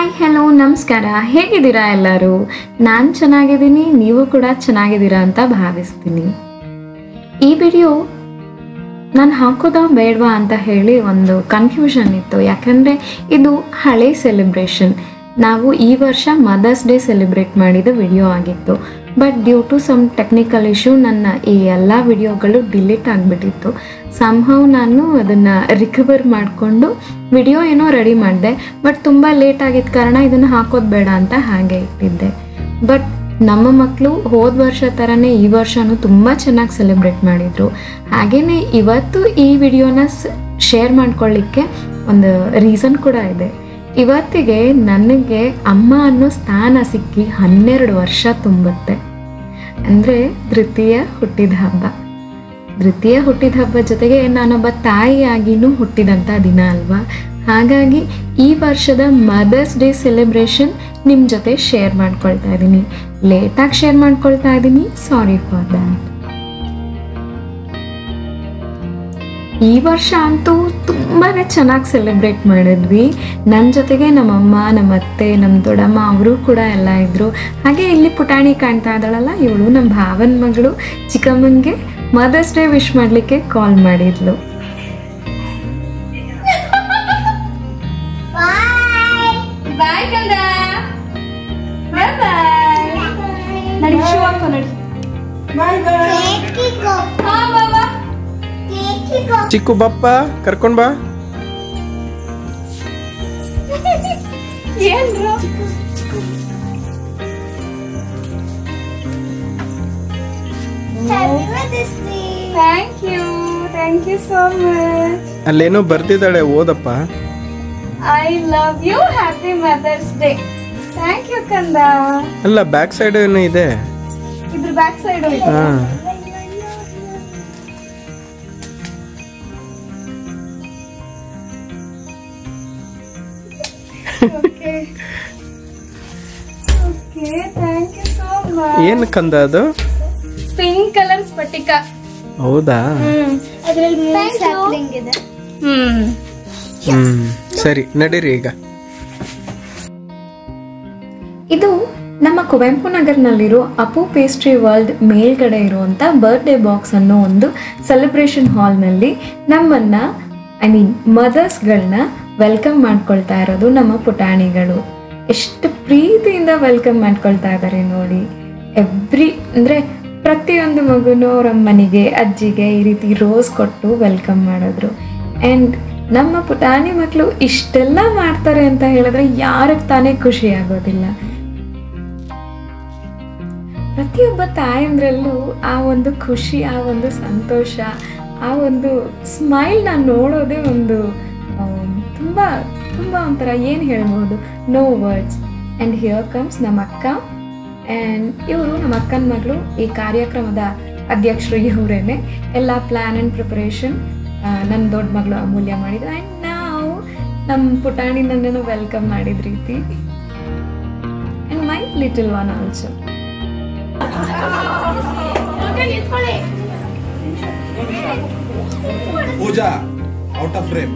Hi hello ನಮಸ್ಕಾರ, ಹೇಗಿದ್ದೀರಾ ಎಲ್ಲರೂ? ನಾನು ಚೆನ್ನಾಗಿದ್ದೀನಿ, ನೀವು ಕೂಡ ಚೆನ್ನಾಗಿದ್ದೀರಾ ಅಂತ ಭಾವಿಸ್ತೀನಿ. ಈ ವಿಡಿಯೋ ನಾನು ಹಾಕೋದಾ ಬೇಡವಾ ಅಂತ ಹೇಳಿ ಒಂದು ಕನ್ಫ್ಯೂಷನ್ ಇತ್ತು. ಯಾಕಂದರೆ ಇದು ಹಳೆ ಸೆಲೆಬ್ರೇಷನ್. ನಾವು ಈ ವರ್ಷ ಮದರ್ಸ್ ಡೇ ಸೆಲೆಬ್ರೇಟ್ ಮಾಡಿದ ವಿಡಿಯೋ ಆಗಿತ್ತು. But due to some technical issue ನನ್ನ ಈ ಎಲ್ಲ ವಿಡಿಯೋಗಳು ಡಿಲೀಟ್ ಆಗಿಬಿಟ್ಟಿತ್ತು. ಸಂಹೌ ನಾನು ಅದನ್ನು ರಿಕವರ್ ಮಾಡಿಕೊಂಡು ವಿಡಿಯೋ ಏನೋ ರೆಡಿ ಮಾಡಿದೆ. ಬಟ್ ತುಂಬ ಲೇಟ್ ಆಗಿದ್ದ ಕಾರಣ ಇದನ್ನು ಹಾಕೋದು ಬೇಡ ಅಂತ ಹಾಗೆ ಇಟ್ಟಿದ್ದೆ. ಬಟ್ ನಮ್ಮ ಮಕ್ಕಳು ಹೋದ ವರ್ಷ ಥರನೇ ಈ ವರ್ಷವೂ ತುಂಬ ಚೆನ್ನಾಗಿ ಸೆಲೆಬ್ರೇಟ್ ಮಾಡಿದರು. ಹಾಗೆಯೇ ಇವತ್ತು ಈ ವಿಡಿಯೋನ ಶೇರ್ ಮಾಡ್ಕೊಳ್ಳಿಕ್ಕೆ ಒಂದು ರೀಸನ್ ಕೂಡ ಇದೆ. ಇವತ್ತಿಗೆ ನನಗೆ ಅಮ್ಮ ಅನ್ನೋ ಸ್ಥಾನ ಸಿಕ್ಕಿ 12 ವರ್ಷ ತುಂಬುತ್ತೆ. ಅಂದರೆ ಧೃತಿಯ ಹುಟ್ಟಿದ ಹಬ್ಬ. ಧೃತಿಯ ಹುಟ್ಟಿದ ಹಬ್ಬ ಜೊತೆಗೆ ನಾನೊಬ್ಬ ತಾಯಿಯಾಗಿನೂ ಹುಟ್ಟಿದಂಥ ದಿನ ಅಲ್ವಾ. ಹಾಗಾಗಿ ಈ ವರ್ಷದ ಮದರ್ಸ್ ಡೇ ಸೆಲೆಬ್ರೇಷನ್ ನಿಮ್ಮ ಜೊತೆ ಶೇರ್ ಮಾಡ್ಕೊಳ್ತಾ ಇದ್ದೀನಿ. ಲೇಟಾಗಿ ಶೇರ್ ಮಾಡ್ಕೊಳ್ತಾ ಇದ್ದೀನಿ, ಸಾರಿ ಫಾರ್ ದ್ಯಾಟ್. ಈ ವರ್ಷ ಅಂತೂ ತುಂಬಾ ಚೆನ್ನಾಗಿ ಸೆಲೆಬ್ರೇಟ್ ಮಾಡಿದ್ವಿ. ನನ್ನ ಜೊತೆಗೆ ನಮ್ಮಮ್ಮ, ನಮ್ಮ ಅತ್ತೆ, ನಮ್ಮ ದೊಡ್ಡಮ್ಮ ಅವರು ಕೂಡ ಎಲ್ಲ ಇದ್ದರು. ಹಾಗೆ ಇಲ್ಲಿ ಪುಟಾಣಿ ಕಾಣ್ತಾ ಇದ್ದಾಳಲ್ಲ, ಇವಳು ನಮ್ಮ ಭಾವನ ಮಗಳು. ಚಿಕ್ಕಮ್ಮನಿಗೆ ಮದರ್ಸ್ ಡೇ ವಿಶ್ ಮಾಡಲಿಕ್ಕೆ ಕಾಲ್ ಮಾಡಿದ್ಲು. ಚಿಕ್ಕು ಬಪ್ಪ ಕರ್ಕೊಂಡ್ ಬಾ. Thank you so much. ಅಲ್ಲೇನೋ ಬರ್ತಿದ್ದಾಳೆ, ಓದಪ್ಪ. I love you, happy Mother's Day. Thank you ಕಂದ. ಅಲ್ಲ, ಬ್ಯಾಕ್ ಸೈಡ್ ಏನೋ ಇದೆ. ಇದ್ರ ಬ್ಯಾಕ್ ಸೈಡ್ ಹಾ, ಏನ್ ಕಂದ ಅದು? ಪಿಂಕ್ ಕಲರ್ ಸ್ಫಟಿಕ. ಹೌದಾ? ಸರಿ, ನಡೀರಿ ಈಗ. ಇದು ನಮ್ಮ ಕುವೆಂಪು ನಗರ್ನಲ್ಲಿರೋ ಅಪು ಪೇಸ್ಟ್ರಿ ವರ್ಲ್ಡ್ ಮೇಲ್ಗಡೆ ಇರುವಂಥ ಬರ್ತ್ಡೇ ಬಾಕ್ಸ್ ಅನ್ನೋ ಒಂದು ಸೆಲೆಬ್ರೇಷನ್ ಹಾಲ್ನಲ್ಲಿ ನಮ್ಮನ್ನು ಮದರ್ಸ್ಗಳನ್ನ ವೆಲ್ಕಮ್ ಮಾಡ್ಕೊಳ್ತಾ ಇರೋದು ನಮ್ಮ ಪುಟಾಣಿಗಳು. ಎಷ್ಟು ಪ್ರೀತಿಯಿಂದ ವೆಲ್ಕಮ್ ಮಾಡ್ಕೊಳ್ತಾ ಇದ್ದಾರೆ ನೋಡಿ. ಅಂದರೆ ಪ್ರತಿಯೊಂದು ಮಗುನೂ ಅವ್ರ ಅಮ್ಮನಿಗೆ, ಅಜ್ಜಿಗೆ ಈ ರೀತಿ ರೋಸ್ ಕೊಟ್ಟು ವೆಲ್ಕಮ್ ಮಾಡಿದ್ರು. ಆ್ಯಂಡ್ ನಮ್ಮ ಪುಟಾಣಿ ಮಕ್ಕಳು ಇಷ್ಟೆಲ್ಲ ಮಾಡ್ತಾರೆ ಅಂತ ಹೇಳಿದ್ರೆ ಯಾರಿಗೆ ತಾನೇ ಖುಷಿ ಆಗೋದಿಲ್ಲ. ಪ್ರತಿಯೊಬ್ಬ ತಾಯಂದ್ರಲ್ಲೂ ಆ ಒಂದು ಖುಷಿ, ಆ ಒಂದು ಸಂತೋಷ, ಆ ಒಂದು ಸ್ಮೈಲ್ನ ನೋಡೋದೇ ಒಂದು ತುಂಬ ತುಂಬ ಒಂಥರ ಏನು ಹೇಳ್ಬೋದು, no words. And here comes ನಮ್ಮ ಅಕ್ಕ. ಆ್ಯಂಡ್ ಇವರು ನಮ್ಮ ಅಕ್ಕನ ಮಗಳು. ಈ ಕಾರ್ಯಕ್ರಮದ ಅಧ್ಯಕ್ಷರು ಇವರೇನೆ. ಎಲ್ಲ ಪ್ಲ್ಯಾನ್ ಆ್ಯಂಡ್ ಪ್ರಿಪರೇಷನ್ ನನ್ನ ದೊಡ್ಡ ಮಗಳು ಅಮೂಲ್ಯ ಮಾಡಿದ್ರು. ಆ್ಯಂಡ್ ನಾವು ನಮ್ಮ ಪುಟಾಣಿ ನನ್ನನ್ನು ವೆಲ್ಕಮ್ ಮಾಡಿದ ರೀತಿ. And my little one also. Pooja out of frame.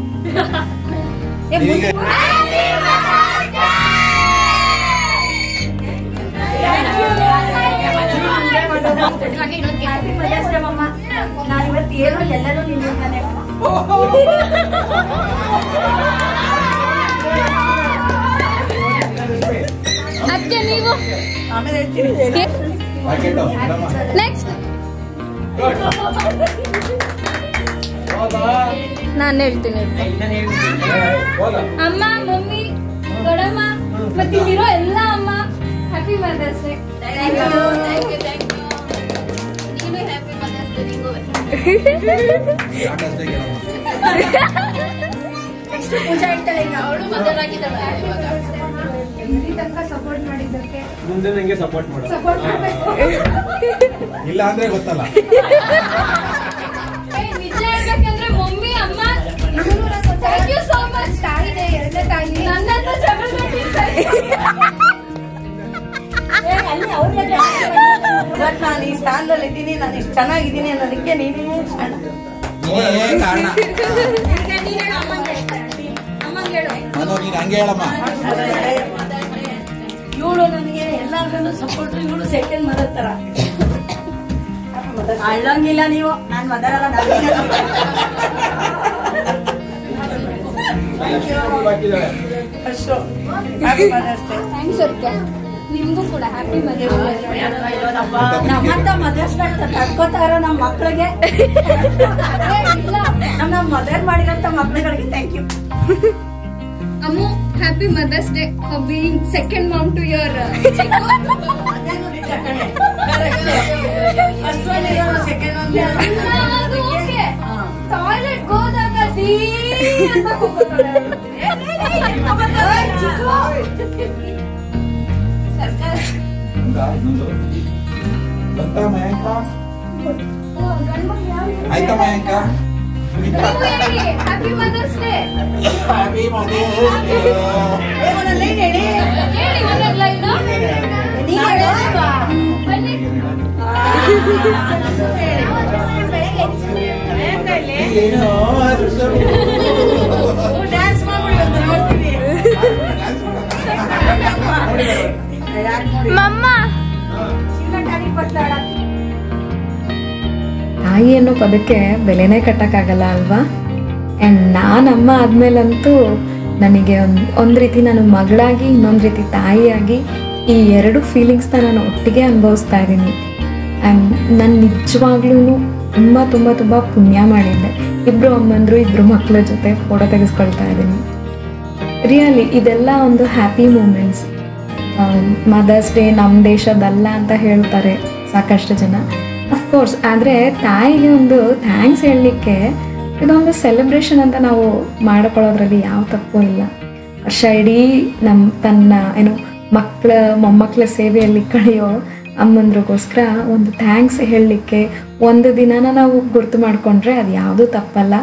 ಅದಕ್ಕೆ ನೀವು ನೆಕ್ಸ್ಟ್ ನಾನು ಹೇಳ್ತೀನಿ. ಅಮ್ಮ, ಮಮ್ಮಿ, ದೊಡ್ಡಮ್ಮ ಮತ್ತೆ ಇಲ್ಲಿರೋ ಎಲ್ಲ ಅಮ್ಮ, ಹ್ಯಾಪಿ ಮದರ್ಸ್ ಡೇ. ಪೂಜಾ ಇರ್ತಾಳೆ ಈಗ, ಅವಳು ಮದರ್ ಆಗಿದ್ದಾಳೆ. ಇಲ್ಲಿ ತನಕ ಸಪೋರ್ಟ್ ಮಾಡಿದ್ದಕ್ಕೆ ಮುಂದೆ ನಂಗೆ ಸಪೋರ್ಟ್ ಮಾಡು. ಇಲ್ಲ ಅಂದ್ರೆ ಗೊತ್ತಲ್ಲ. ನಿಜ ಹೇಳ್ಬೇಕಂದ್ರೆ ಮಮ್ಮಿ, ಅಮ್ಮ, ಥ್ಯಾಂಕ್ ಯು ಸೋ ಮಚ್. ತಾಯಿದೆ, ಎರಡನೇ ತಾಯಿ. ನನ್ನ ಹತ್ರ ಜಗಳ ಮಾಡ್ತಿರ್ತಾರೆ. ನಾನು ಈ ಸ್ಥಾನದಲ್ಲಿ ಇದ್ದೀನಿ, ನಾನು ಇಷ್ಟು ಚೆನ್ನಾಗಿದ್ದೀನಿ ಅನ್ನೋದಕ್ಕೆ ನೀನೇ ಕಾರಣ. ಕಾರಣ. ಈಗ ನೀನೇ ಅಮ್ಮಂಗೆ ನಾನು ನೀನು ಹಂಗೆ ಹೇಳಮ್ಮ. ಇವಳು ನನಗೆ ಎಲ್ಲಾದ್ರೂ ಸಪೋರ್ಟ್, ಇವಳು ಸೆಕೆಂಡ್ ಮದರ್ ತರ. ಅಳ್ಳಂಗಿಲ್ಲ ನೀವು, ನಾನ್ ಮದರ್ ಅಲ್ಲ. ನಿಮ್ಗೂ ಕೂಡ ಹ್ಯಾಪಿ ಮದರ್. ನಮ್ಮಂತ ಮದರ್ಸ್ ತಡ್ಕೋತಾರ ನಮ್ಮ ಮಕ್ಳಿಗೆ, ನಮ್ಮ ಮದರ್ ಮಾಡಿದಂತ ಮಕ್ಳುಗಳಿಗೆ thank you. Ammu, happy Mother's Day for being second mom to your first one second one toilet ಹೋದಾಗ ಅಂತ ಆಯ್ತಾ ಮಯಾಂಕ? Happy Mother's Day. Happy Mother's Day. ಹೇಳಿ ಒಂದೊಂದು ಲೈನ್. ಬನ್ನಿ. ಏನೋ ಡ್ಯಾನ್ಸ್ ಮಾಡ್ಬಿಡಿ. ಮಮ್ಮ ತಾಯಿ ಅನ್ನೋ ಪದಕ್ಕೆ ಬೆಲೆನೇ ಕಟ್ಟಕ್ಕಾಗಲ್ಲ ಅಲ್ವಾ? ಆ್ಯಂಡ್ ನಾನಮ್ಮ ಆದ್ಮೇಲಂತೂ ನನಗೆ ಒಂದು ರೀತಿ ನಾನು ಮಗಳಾಗಿ, ಇನ್ನೊಂದು ರೀತಿ ತಾಯಿಯಾಗಿ ಈ ಎರಡು ಫೀಲಿಂಗ್ಸ್ನ ನಾನು ಒಟ್ಟಿಗೆ ಅನುಭವಿಸ್ತಾ ಇದ್ದೀನಿ. ಆ್ಯಂಡ್ ನಾನು ನಿಜವಾಗ್ಲೂ ತುಂಬ ತುಂಬ ತುಂಬ ಪುಣ್ಯ ಮಾಡಿದ್ದೆ. ಇಬ್ಬರು ಅಮ್ಮಂದರು, ಇಬ್ಬರು ಮಕ್ಕಳ ಜೊತೆ ಫೋಟೋ ತೆಗೆಸ್ಕೊಳ್ತಾ ಇದ್ದೀನಿ. ರಿಯಲಿ ಇದೆಲ್ಲ ಒಂದು ಹ್ಯಾಪಿ ಮೂಮೆಂಟ್ಸ್. ಮದರ್ಸ್ ಡೇ ನಮ್ಮ ದೇಶದಲ್ಲ ಅಂತ ಹೇಳ್ತಾರೆ ಸಾಕಷ್ಟು ಜನ, ಅಫ್ಕೋರ್ಸ್. ಆದರೆ ತಾಯಿಗೆ ಒಂದು ಥ್ಯಾಂಕ್ಸ್ ಹೇಳಲಿಕ್ಕೆ ಇದೊಂದು ಸೆಲೆಬ್ರೇಷನ್ ಅಂತ ನಾವು ಮಾಡ್ಕೊಳ್ಳೋದ್ರಲ್ಲಿ ಯಾವ ತಪ್ಪು ಇಲ್ಲ. ವರ್ಷ ಇಡೀ ತನ್ನ ಮೊಮ್ಮಕ್ಕಳ ಸೇವೆಯಲ್ಲಿ ಕಳೆಯೋ ಅಮ್ಮಂದ್ರಿಗೋಸ್ಕರ ಒಂದು ಥ್ಯಾಂಕ್ಸ್ ಹೇಳಲಿಕ್ಕೆ ಒಂದು ದಿನನ ನಾವು ಗುರ್ತು ಮಾಡಿಕೊಂಡ್ರೆ ಅದು ಯಾವುದೂ ತಪ್ಪಲ್ಲ.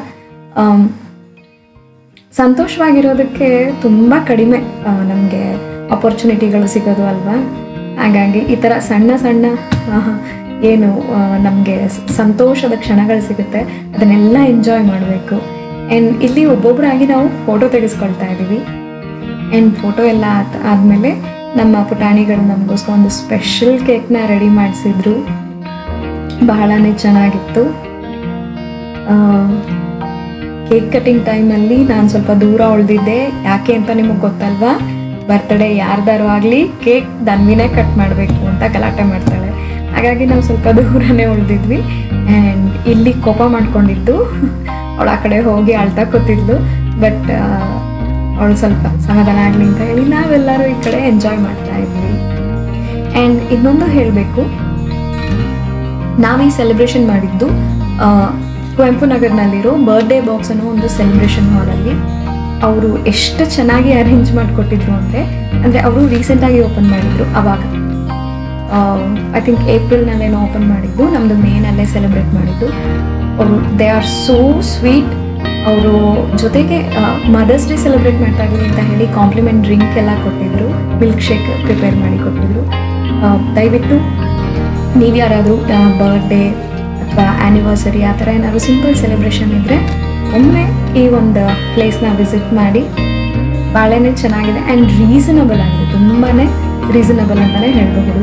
ಸಂತೋಷವಾಗಿರೋದಕ್ಕೆ ತುಂಬ ಕಡಿಮೆ ನಮಗೆ ಅಪರ್ಚುನಿಟಿಗಳು ಸಿಗೋದು ಅಲ್ವಾ? ಹಾಗಾಗಿ ಈ ಥರ ಸಣ್ಣ ಸಣ್ಣ ಏನು ನಮಗೆ ಸಂತೋಷದ ಕ್ಷಣಗಳು ಸಿಗುತ್ತೆ ಅದನ್ನೆಲ್ಲ ಎಂಜಾಯ್ ಮಾಡಬೇಕು. ಆ್ಯಂಡ್ ಇಲ್ಲಿ ಒಬ್ಬೊಬ್ಬರಾಗಿ ನಾವು ಫೋಟೋ ತೆಗೆಸ್ಕೊಳ್ತಾ ಇದ್ದೀವಿ. ಆ್ಯಂಡ್ ಫೋಟೋ ಎಲ್ಲ ಆದಮೇಲೆ ನಮ್ಮ ಪುಟಾಣಿಗಳು ನಮಗೋಸ್ಕರ ಒಂದು ಸ್ಪೆಷಲ್ ಕೇಕ್ನ ರೆಡಿ ಮಾಡಿಸಿದ್ರು. ಬಹಳನೇ ಚೆನ್ನಾಗಿತ್ತು. ಕೇಕ್ ಕಟಿಂಗ್ ಟೈಮಲ್ಲಿ ನಾನು ಸ್ವಲ್ಪ ದೂರ ಉಳಿದಿದ್ದೆ. ಯಾಕೆ ಅಂತ ನಿಮಗೆ ಗೊತ್ತಲ್ವಾ? ಬರ್ತ್ಡೇ ಯಾರ್ದಾರು ಆಗಲಿ ಕೇಕ್ ಧನ್ವಿನೇ ಕಟ್ ಮಾಡಬೇಕು ಅಂತ ಗಲಾಟೆ ಮಾಡ್ತಾಳೆ. ಹಾಗಾಗಿ ನಾವು ಸ್ವಲ್ಪ ದೂರನೇ ಉಳಿದಿದ್ವಿ. ಆ್ಯಂಡ್ ಇಲ್ಲಿ ಕೋಪ ಮಾಡ್ಕೊಂಡಿದ್ದು ಅವಳು ಆ ಕಡೆ ಹೋಗಿ ಅಳ್ತಾ ಕೂತಿದ್ಲು. ಬಟ್ ಅವಳು ಸ್ವಲ್ಪ ಸಮಾಧಾನ ಆಗಲಿ ಅಂತ ಹೇಳಿ ನಾವೆಲ್ಲರೂ ಈ ಕಡೆ ಎಂಜಾಯ್ ಮಾಡ್ತಾ ಇದ್ವಿ. ಆ್ಯಂಡ್ ಇನ್ನೊಂದು ಹೇಳಬೇಕು, ನಾವು ಈ ಸೆಲೆಬ್ರೇಷನ್ ಮಾಡಿದ್ದು ಕುವೆಂಪು ನಗರ್ನಲ್ಲಿರೋ ಬರ್ಡೇ ಬಾಕ್ಸ್ ಅನ್ನೋ ಒಂದು ಸೆಲೆಬ್ರೇಷನ್ ಹಾಲಲ್ಲಿ. ಅವರು ಎಷ್ಟು ಚೆನ್ನಾಗಿ ಅರೇಂಜ್ ಮಾಡಿಕೊಟ್ಟಿದ್ರು ಅಂದರೆ ಅವರು ರೀಸೆಂಟಾಗಿ ಓಪನ್ ಮಾಡಿದ್ರು. ಅವಾಗ ಐ ಥಿಂಕ್ ಏಪ್ರಿಲ್ನಲ್ಲೇನೋ ಓಪನ್ ಮಾಡಿದ್ದು, ನಮ್ಮದು ಮೇನಲ್ಲೇ ಸೆಲೆಬ್ರೇಟ್ ಮಾಡಿದ್ದು. ಅವರು ದೇ ಆರ್ ಸೋ ಸ್ವೀಟ್. ಅವರು ಜೊತೆಗೆ ಮದರ್ಸ್ ಡೇ ಸೆಲೆಬ್ರೇಟ್ ಮಾಡ್ತಾ ಇದ್ದೀವಿ ಅಂತ ಹೇಳಿ ಕಾಂಪ್ಲಿಮೆಂಟ್ ಡ್ರಿಂಕ್ ಎಲ್ಲ ಕೊಟ್ಟಿದ್ರು, ಮಿಲ್ಕ್ ಶೇಕ್ ಪ್ರಿಪೇರ್ ಮಾಡಿ ಕೊಟ್ಟಿದ್ರು. ದಯವಿಟ್ಟು ನೀವು ಯಾರಾದರೂ ಬರ್ಡೇ ಅಥವಾ ಆ್ಯನಿವರ್ಸರಿ ಆ ಥರ ಏನಾದರೂ ಸಿಂಪಲ್ ಸೆಲೆಬ್ರೇಷನ್ ಇದ್ದರೆ ಒಮ್ಮೆ ಈ ಒಂದು ಪ್ಲೇಸ್ನ ವಿಸಿಟ್ ಮಾಡಿ. ಭಾಳನೇ ಚೆನ್ನಾಗಿದೆ ಆ್ಯಂಡ್ ರೀಸನಬಲ್ ಆಗಿದೆ, ತುಂಬಾ ರೀಸನಬಲ್ ಅಂತಲೇ ಹೇಳಬಹುದು.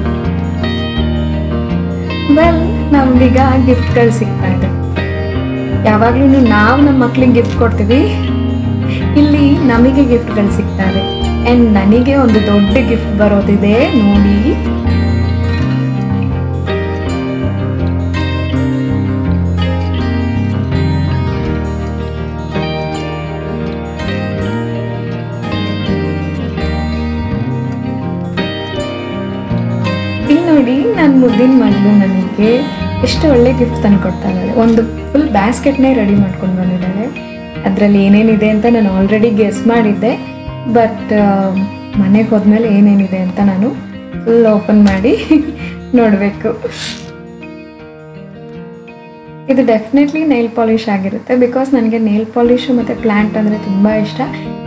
ವೆಲ್, ನಮಗೀಗ ಗಿಫ್ಟ್ಗಳು ಸಿಗ್ತಾ ಇದೆ. ಯಾವಾಗಲೂ ನಾವು ನಮ್ಮ ಮಕ್ಳಿಗೆ ಗಿಫ್ಟ್ ಕೊಡ್ತೀವಿ, ಇಲ್ಲಿ ನಮಗೆ ಗಿಫ್ಟ್ಗಳು ಸಿಗ್ತಾ ಇದೆ. ಆ್ಯಂಡ್ ನನಗೆ ಒಂದು ದೊಡ್ಡ ಗಿಫ್ಟ್ ಬರೋದಿದೆ ನೋಡಿ. ಇಲ್ಲಿ ನೋಡಿ, ನನ್ನ ಮುದ್ದಿನ ಮಗಳು ನನಗೆ ಎಷ್ಟು ಒಳ್ಳೆ ಗಿಫ್ಟ್ ತಂದು ಕೊಡ್ತಾ ಇದ್ದಾಳೆ. ಒಂದು ಫುಲ್ ಬ್ಯಾಸ್ಕೆಟ್ನೇ ರೆಡಿ ಮಾಡ್ಕೊಂಡು ಬಂದಿದ್ದಾಳೆ. ಅದರಲ್ಲಿ ಏನೇನಿದೆ ಅಂತ ನಾನು ಆಲ್ರೆಡಿ ಗೆಸ್ ಮಾಡಿದ್ದೆ. ಬಟ್ ಮನೆಗೆ ಹೋದ್ಮೇಲೆ ಏನೇನಿದೆ ಅಂತ ನಾನು ಫುಲ್ ಓಪನ್ ಮಾಡಿ ನೋಡಬೇಕು. ಇದು ಡೆಫಿನೆಟ್ಲಿ ನೈಲ್ ಪಾಲಿಶ್ ಆಗಿರುತ್ತೆ. ಬಿಕಾಸ್ ನನಗೆ ನೈಲ್ ಪಾಲಿಶು ಮತ್ತು ಪ್ಲ್ಯಾಂಟ್ ಅಂದರೆ ತುಂಬ ಇಷ್ಟ.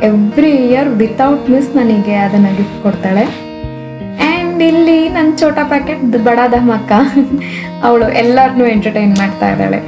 ಎವ್ರಿ ಇಯರ್ ವಿತೌಟ್ ಮಿಸ್ ನನಗೆ ಅದನ್ನು ಗಿಫ್ಟ್ ಕೊಡ್ತಾಳೆ. ಆ್ಯಂಡ್ ಇಲ್ಲಿ ನನ್ನ ಚೋಟಾ ಪ್ಯಾಕೆಟ್ ಬಡ ಧಮಾಕ, ಅವಳು ಎಲ್ಲರನ್ನೂ ಎಂಟರ್ಟೈನ್ ಮಾಡ್ತಾ ಇದ್ದಾಳೆ.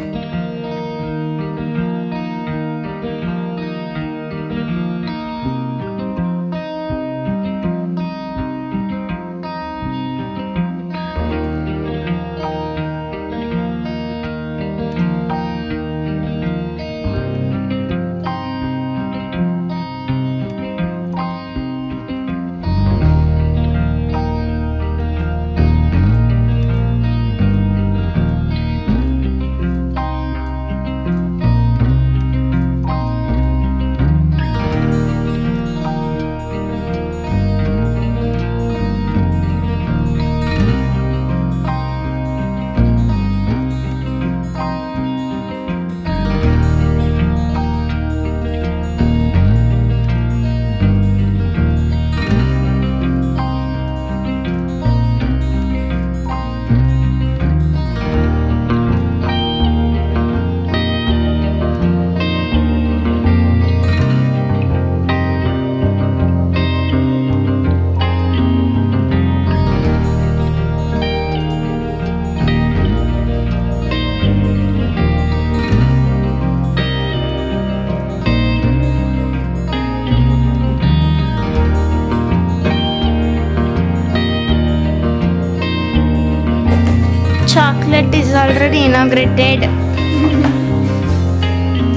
chocolate is already inaugurated.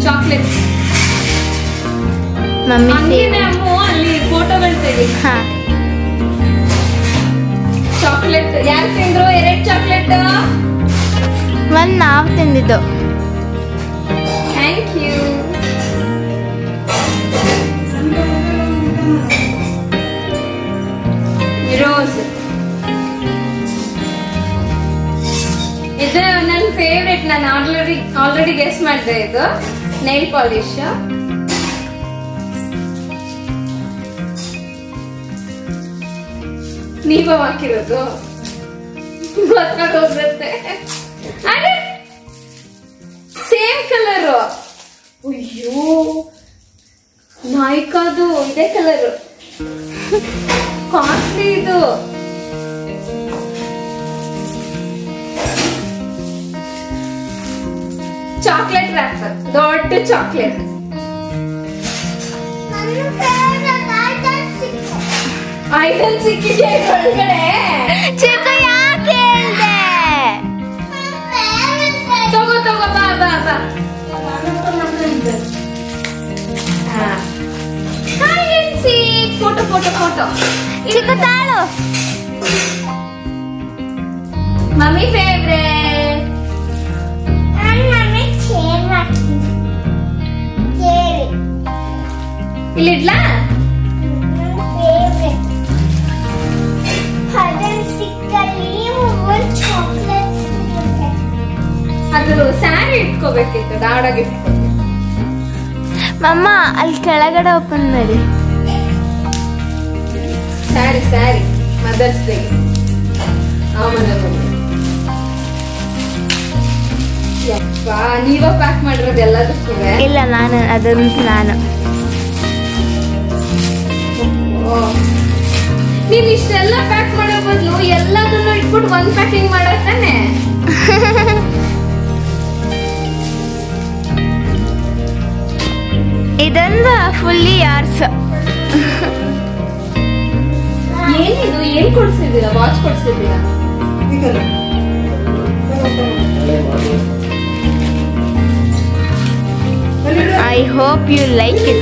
Chocolate Mummy ಹಂಗೇನೆ favorite. ಅಮ್ಮ ಅಲ್ಲಿ ಫೋಟೋಗಳು ತೆಗಿ. ಹಾ ಚಾಕ್ಲೇಟ್ ಯಾರು ತಿಂದ್ರು? 2 ಚಾಕ್ಲೇಟ್. ಒಂದ್ ನಾವ್ ತಿಂದಿದ್ದು. Thank you. ರೋಸ್ ಇದು ನನ್ನ ಫೇವ್ರೆಟ್. ನಾನು ಆಲ್ರೆಡಿ ಗೆಸ್ ಮಾಡಿದೆ. ಇದು ನೈಲ್ ಪಾಲಿಶ್. ನೀವ ಹಾಕಿರೋದು ಗೊತ್ತಾಗೋಗುತ್ತೆ. ಅರೆ ಸೇಮ್ ಕಲರ್. ಅಯ್ಯೋ ನಾಯ್ಕದು ಇದೇ ಕಲರ್. ಕಾಸ್ಟ್ಲಿ ಇದು. ಚಾಕ್ಲೇಟ್ ರ್ಯಾಪರ್, ದೊಡ್ಡ ಚಾಕ್ಲೇಟ್. ಐಡಲ್ ಸಿಕ್ಕಿದೆ ಒಳಗಡೆ. ಚಿಕ್ಕ ಯಾಕೆ ಹೇಳ್ದೆ? ತಗೋ ತಗೋ, ಬಾ ಬಾ ಬಾ. Photo photo photo. ಚಿಕ್ಕ ತಾಳು. Mummy favourite. ಇಲ್ಲಿಡ್ಲಾ? ಅದು ಸ್ಯಾರಿ ಇಟ್ಕೋಬೇಕಿತ್ತು, ದಾಡಾಗಿ ಇಟ್ಕೋಬೇಕು. ಮಮ್ಮ ಅಲ್ಲಿ ಕೆಳಗಡೆ ಓಪನ್ ಮಾಡಿ. Sari sari mother's day. ಯಪ್ಪ, ನೀವ ಪ್ಯಾಕ್ ಮಾಡಿರೋದು ಎಲ್ಲದಕ್ಕೂ? ಇಲ್ಲ, ನಾನು ನೀನ್ ಇಷ್ಟೆಲ್ಲ ಪ್ಯಾಕ್ ಮಾಡೋ ಬದಲು ಎಲ್ಲದನ್ನು ಇಟ್ಬಿಟ್ಟು ಒಂದ್ ಪ್ಯಾಕಿಂಗ್ ಮಾಡತ್ತಾನೆ. ಇದೊಂದು ಫುಲ್ಲಿ ಯಾರ್ಸ್. ಏನಿದು? ಏನ್ ಕೊಡ್ಸಿದ್ದೀರಾ? ವಾಚ್ ಕೊಡ್ಸಿದ್ದೀರಾ? I hope you like it.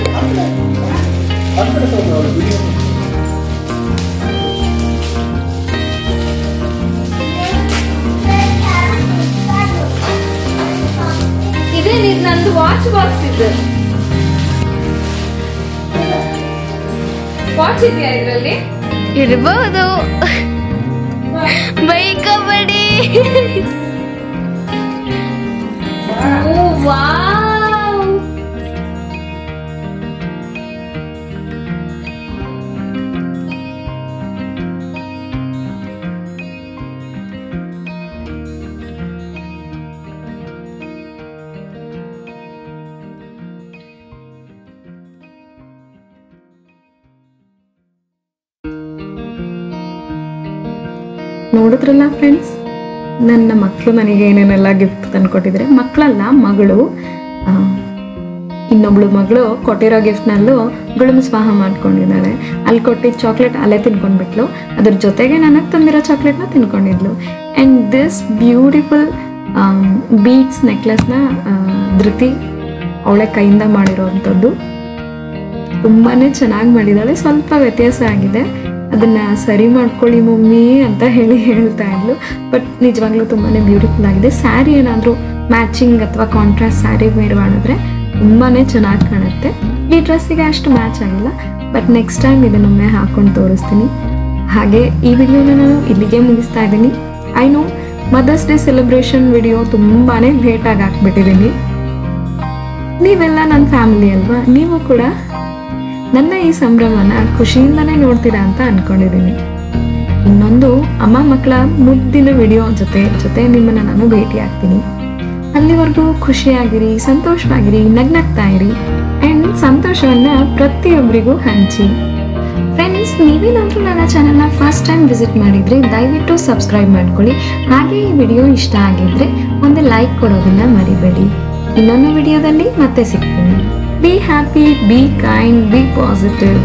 ಇದೇನಿದ್? ನಂದು ವಾಚ್ ಬಾಕ್ಸ್ ಇದು. ವಾಚ್ ಇದೆಯಾ ಇದ್ರಲ್ಲಿ? ಇರ್ಬಹುದು. ಬೈಕಬಡಿ. ವಾವ್, ನೋಡಿದ್ರಲ್ಲ ಫ್ರೆಂಡ್ಸ್, ನನ್ನ ಮಕ್ಕಳು ನನಗೆ ಏನೇನೆಲ್ಲ ಗಿಫ್ಟ್ ತಂದ್ಕೊಟ್ಟಿದ್ರೆ. ಮಕ್ಕಳಲ್ಲ, ಮಗಳು. ಇನ್ನೊಬ್ಳು ಮಗಳು ಕೊಟ್ಟಿರೋ ಗಿಫ್ಟ್ನಲ್ಲೂ ಗುಳುಮ್ ಸ್ವಾಹ ಮಾಡ್ಕೊಂಡಿದ್ದಾಳೆ. ಅಲ್ಲಿ ಕೊಟ್ಟಿದ್ದ ಚಾಕ್ಲೇಟ್ ಅಲ್ಲೇ ತಿನ್ಕೊಂಡ್ಬಿಟ್ಲು. ಅದ್ರ ಜೊತೆಗೆ ನನಗೆ ತಂದಿರೋ ಚಾಕ್ಲೇಟ್ನ ತಿನ್ಕೊಂಡಿದ್ಲು. And this beautiful beads ನೆಕ್ಲೆಸ್ನ Dhriti ಅವಳೆ ಕೈಯಿಂದ ಮಾಡಿರೋವಂಥದ್ದು. ತುಂಬಾ ಚೆನ್ನಾಗಿ ಮಾಡಿದ್ದಾಳೆ. ಸ್ವಲ್ಪ ವ್ಯತ್ಯಾಸ ಆಗಿದೆ, ಅದನ್ನು ಸರಿ ಮಾಡ್ಕೊಳ್ಳಿ ಮಮ್ಮಿ ಅಂತ ಹೇಳ್ತಾ ಇದ್ಲು. ಬಟ್ ನಿಜವಾಗ್ಲೂ ತುಂಬಾ ಬ್ಯೂಟಿಫುಲ್ ಆಗಿದೆ. ಸ್ಯಾರಿ ಏನಾದರೂ ಮ್ಯಾಚಿಂಗ್ ಅಥವಾ ಕಾಂಟ್ರಾಸ್ಟ್ ಸ್ಯಾರಿ ವೇರ್ ಮಾಡಿದ್ರೆ ತುಂಬಾ ಚೆನ್ನಾಗಿ ಕಾಣುತ್ತೆ. ಈ ಡ್ರೆಸ್ಸಿಗೆ ಅಷ್ಟು ಮ್ಯಾಚ್ ಆಗಿಲ್ಲ, ಬಟ್ ನೆಕ್ಸ್ಟ್ ಟೈಮ್ ಇದನ್ನೊಮ್ಮೆ ಹಾಕೊಂಡು ತೋರಿಸ್ತೀನಿ. ಹಾಗೆ ಈ ವಿಡಿಯೋನ ನಾನು ಇಲ್ಲಿಗೆ ಮುಗಿಸ್ತಾ ಇದ್ದೀನಿ. I know mother's day celebration video ತುಂಬಾ ಲೇಟಾಗಿ ಹಾಕ್ಬಿಟ್ಟಿದ್ದೀನಿ. ನೀವೆಲ್ಲ ನನ್ನ ಫ್ಯಾಮಿಲಿ ಅಲ್ವಾ, ನೀವು ಕೂಡ ನನ್ನ ಈ ಸಂಭ್ರಮನ ಖುಷಿಯಿಂದನೇ ನೋಡ್ತೀರಾ ಅಂತ ಅನ್ಕೊಂಡಿದ್ದೀನಿ. ಇನ್ನೊಂದು ಅಮ್ಮ ಮಕ್ಕಳ ಮುದ್ದಿನ ವಿಡಿಯೋ ಜೊತೆ ನಿಮ್ಮನ್ನು ನಾನು ಭೇಟಿ ಆಗ್ತೀನಿ. ಅಲ್ಲಿವರೆಗೂ ಖುಷಿಯಾಗಿರಿ, ಸಂತೋಷವಾಗಿರಿ, ನಗ್ನಗ್ತಾ ಇರಿ ಆ್ಯಂಡ್ ಸಂತೋಷವನ್ನು ಪ್ರತಿಯೊಬ್ಬರಿಗೂ ಹಂಚಿ. ಫ್ರೆಂಡ್ಸ್, ನೀವೇನಾದರೂ ನನ್ನ ಚಾನಲ್ನ ಫಸ್ಟ್ ಟೈಮ್ ವಿಸಿಟ್ ಮಾಡಿದರೆ ದಯವಿಟ್ಟು ಸಬ್ಸ್ಕ್ರೈಬ್ ಮಾಡ್ಕೊಳ್ಳಿ. ಹಾಗೆ ಈ ವಿಡಿಯೋ ಇಷ್ಟ ಆಗಿದ್ದರೆ ಒಂದು ಲೈಕ್ ಕೊಡೋದನ್ನು ಮರಿಬೇಡಿ. ಇನ್ನೊಂದು ವಿಡಿಯೋದಲ್ಲಿ ಮತ್ತೆ ಸಿಗ್ತೀನಿ. Be happy, be kind, be positive.